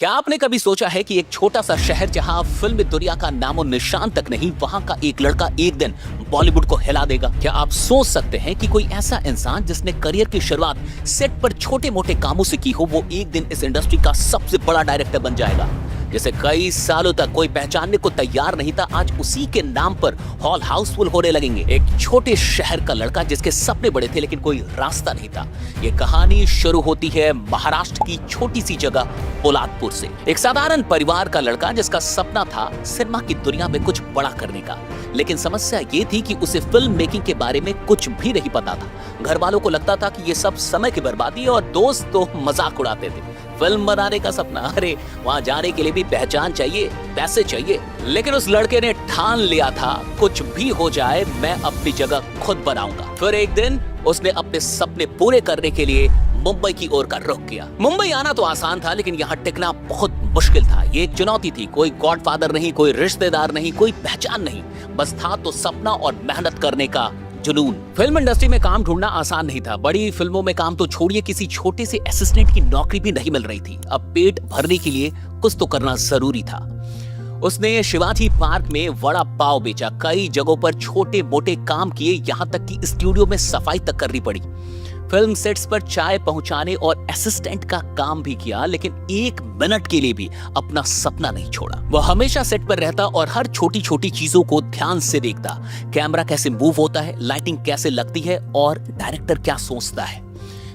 क्या आपने कभी सोचा है कि एक छोटा सा शहर जहां फिल्म दुनिया का नामो निशान तक नहीं, वहां का एक लड़का एक दिन बॉलीवुड को हिला देगा? क्या आप सोच सकते हैं कि कोई ऐसा इंसान जिसने करियर की शुरुआत सेट पर छोटे मोटे कामों से की हो, वो एक दिन इस इंडस्ट्री का सबसे बड़ा डायरेक्टर बन जाएगा? जिसे कई सालों तक कोई पहचानने को तैयार नहीं था, आज उसी के नाम पर हॉल हाउसफुल होने लगेंगे। एक छोटे शहर का लड़का जिसके सपने बड़े थे लेकिन कोई रास्ता नहीं था। ये कहानी शुरू होती है महाराष्ट्र की छोटी सी जगह पोलादपुर से। एक साधारण परिवार का लड़का जिसका सपना था सिनेमा की दुनिया में कुछ बड़ा करने का, लेकिन समस्या ये थी कि उसे फिल्म मेकिंग के बारे में कुछ भी नहीं पता था। घर वालों को लगता था कि ये सब समय की बर्बादी और दोस्त तो मजाक उड़ाते थे। फिल्म बनाने का सपना, अरे वहां जाने के लिए भी पहचान चाहिए, पैसे चाहिए। लेकिन उस लड़के ने ठान लिया था, कुछ भी हो जाए मैं अपनी जगह खुद बनाऊंगा। फिर एक दिन उसने अपने सपने पूरे करने के लिए मुंबई की ओर का रुख किया। मुंबई आना तो आसान था, लेकिन यहाँ टिकना बहुत मुश्किल था। ये एक चुनौती थी। कोई गॉडफादर नहीं, कोई रिश्तेदार नहीं, कोई पहचान नहीं, बस था तो सपना और मेहनत करने का जुनून। फिल्म इंडस्ट्री में काम ढूंढना आसान नहीं था। बड़ी फिल्मों में काम तो छोड़िए, किसी छोटे से असिस्टेंट की नौकरी भी नहीं मिल रही थी। अब पेट भरने के लिए कुछ तो करना जरूरी था। उसने शिवाजी पार्क में वड़ा पाव बेचा, कई जगहों पर छोटे मोटे काम किए, यहाँ तक कि स्टूडियो में सफाई तक करनी पड़ी। फिल्म सेट्स पर चाय पहुंचाने और असिस्टेंट का काम भी किया, लेकिन एक मिनट के लिए भी अपना सपना नहीं छोड़ा। वह हमेशा सेट पर रहता और हर छोटी छोटी चीजों को ध्यान से देखता। कैमरा कैसे मूव होता है, लाइटिंग कैसे लगती है और डायरेक्टर क्या सोचता है।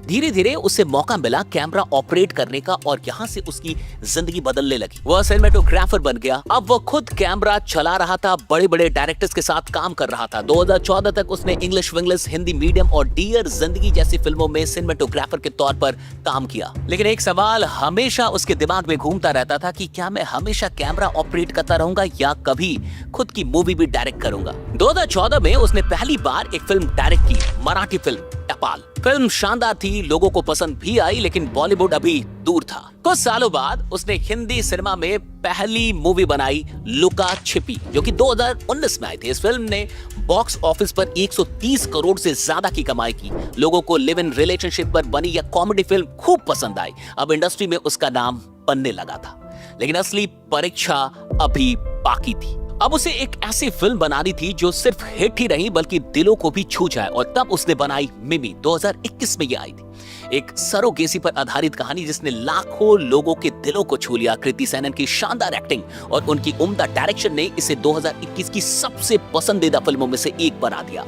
धीरे धीरे उसे मौका मिला कैमरा ऑपरेट करने का और यहाँ से उसकी जिंदगी बदलने लगी। वह सिनेमेटोग्राफर बन गया। अब वह खुद कैमरा चला रहा था, बड़े बड़े डायरेक्टर्स के साथ काम कर रहा था। 2014 तक उसने इंग्लिश विंग्लिश, हिंदी मीडियम और डियर जिंदगी जैसी फिल्मों में सिनेमेटोग्राफर के तौर पर काम किया। लेकिन एक सवाल हमेशा उसके दिमाग में घूमता रहता था कि क्या मैं हमेशा कैमरा ऑपरेट करता रहूंगा या कभी खुद की मूवी भी डायरेक्ट करूंगा। 2014 में उसने पहली बार एक फिल्म डायरेक्ट की, मराठी फिल्म टपाल। फिल्म शानदार थी, लोगों को पसंद भी आई, लेकिन बॉलीवुड अभी दूर था। कुछ सालों बाद उसने हिंदी सिनेमा में पहली मूवी बनाई, लुका छिपी, जो कि 2019 में आई थी। इस फिल्म ने बॉक्स ऑफिस पर 130 करोड़ से ज्यादा की कमाई की। लोगों को लिव इन रिलेशनशिप पर बनी यह कॉमेडी फिल्म खूब पसंद आई। अब इंडस्ट्री में उसका नाम बनने लगा था, लेकिन असली परीक्षा अभी बाकी थी। अब उसे एक ऐसी फिल्म बनानी थी जो सिर्फ हिट ही नहीं बल्कि दिलों को भी छू जाए, और तब उसने बनाई मिमी। 2021 में ये आई थी। एक सरोगेसी पर आधारित कहानी जिसने लाखों लोगों के दिलों को छू लिया। कृति सेनन की शानदार एक्टिंग और उनकी उम्दा डायरेक्शन ने इसे 2021 की सबसे पसंदीदा फिल्मों में से एक बना दिया।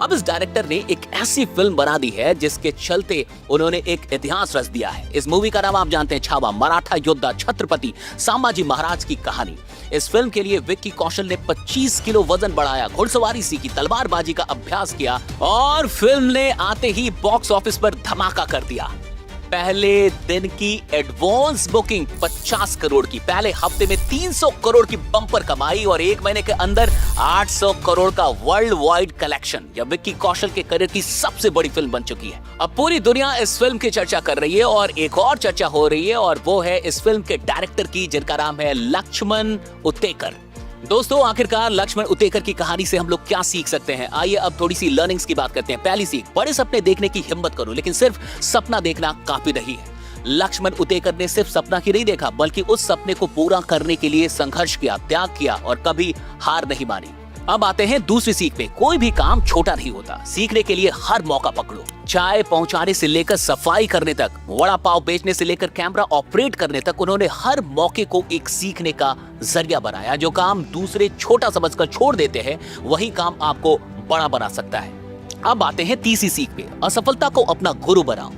अब इस डायरेक्टर ने एक ऐसी फिल्म बना दी है जिसके चलते उन्होंने एक इतिहास रच दिया है। इस मूवी का नाम आप जानते हैं, छावा। मराठा योद्धा छत्रपति संभाजी महाराज की कहानी। इस फिल्म के लिए विक्की कौशल ने 25 किलो वजन बढ़ाया, घुड़सवारी सीखी, तलवारबाजी का अभ्यास किया और फिल्म ने आते ही बॉक्स ऑफिस पर धमाका कर दिया। पहले दिन की एडवांस बुकिंग 50 करोड़ की, पहले हफ्ते में 300 करोड़ की बम्पर कमाई और एक महीने के अंदर 800 करोड़ का वर्ल्ड वाइड कलेक्शन। यह विक्की कौशल के करियर की सबसे बड़ी फिल्म बन चुकी है। अब पूरी दुनिया इस फिल्म की चर्चा कर रही है और एक और चर्चा हो रही है, और वो है इस फिल्म के डायरेक्टर की, जिनका नाम है लक्ष्मण उतेकर। दोस्तों, आखिरकार लक्ष्मण उतेकर की कहानी से हम लोग क्या सीख सकते हैं? आइए अब थोड़ी सी लर्निंग्स की बात करते हैं। पहली सीख, बड़े सपने देखने की हिम्मत करो, लेकिन सिर्फ सपना देखना काफी नहीं है। लक्ष्मण उतेकर ने सिर्फ सपना ही नहीं देखा, बल्कि उस सपने को पूरा करने के लिए संघर्ष किया, त्याग किया और कभी हार नहीं मानी। अब आते हैं दूसरी सीख पे। कोई भी काम छोटा नहीं होता, सीखने के लिए हर मौका पकड़ो। चाय पहुंचाने से लेकर सफाई करने तक, वड़ा पाव बेचने से लेकर कैमरा ऑपरेट करने तक, उन्होंने हर मौके को एक सीखने का जरिया बनाया। जो काम दूसरे छोटा समझकर छोड़ देते हैं, वही काम आपको बड़ा बना सकता है। अब आते हैं तीसरी सीख पे, असफलता को अपना गुरु बनाओ।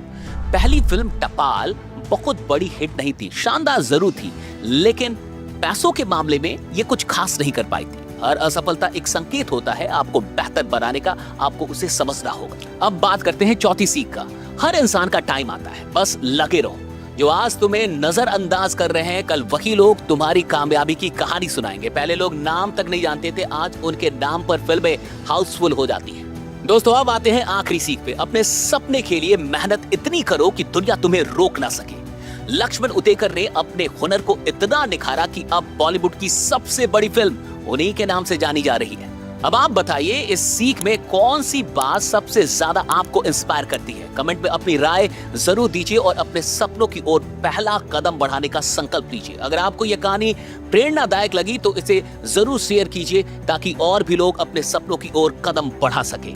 पहली फिल्म टपाल बहुत बड़ी हिट नहीं थी, शानदार जरूर थी, लेकिन पैसों के मामले में ये कुछ खास नहीं कर पाई थी। हर असफलता एक संकेत होता है आपको बेहतर बनाने का, आपको उसे समझना होगा। अब बात करते हैं चौथी सीख का। हर इंसान का टाइम आता है, बस लगे रहो। जो आज तुम्हें नजरअंदाज कर रहे हैं, कल वही लोग तुम्हारी कामयाबी की कहानी सुनाएंगे। पहले लोग नाम तक नहीं जानते थे, आज उनके नाम पर फिल्में हाउसफुल हो जाती हैं। दोस्तों, अब आते हैं आखिरी सीख पे। अपने सपने के लिए मेहनत इतनी करो कि दुनिया तुम्हें रोक ना सके। लक्ष्मण उतेकर ने अपने हुनर को इतना निखारा कि अब बॉलीवुड की सबसे बड़ी फिल्म उन्हीं के नाम से जानी जा रही है। अब आप बताइए इस सीख में कौन सी बात सबसे ज्यादा आपको इंस्पायर करती है। कमेंट में अपनी राय जरूर दीजिए और अपने सपनों की ओर पहला कदम बढ़ाने का संकल्प लीजिए। अगर आपको यह कहानी प्रेरणादायक लगी तो इसे जरूर शेयर कीजिए ताकि और भी लोग अपने सपनों की ओर कदम बढ़ा सकें।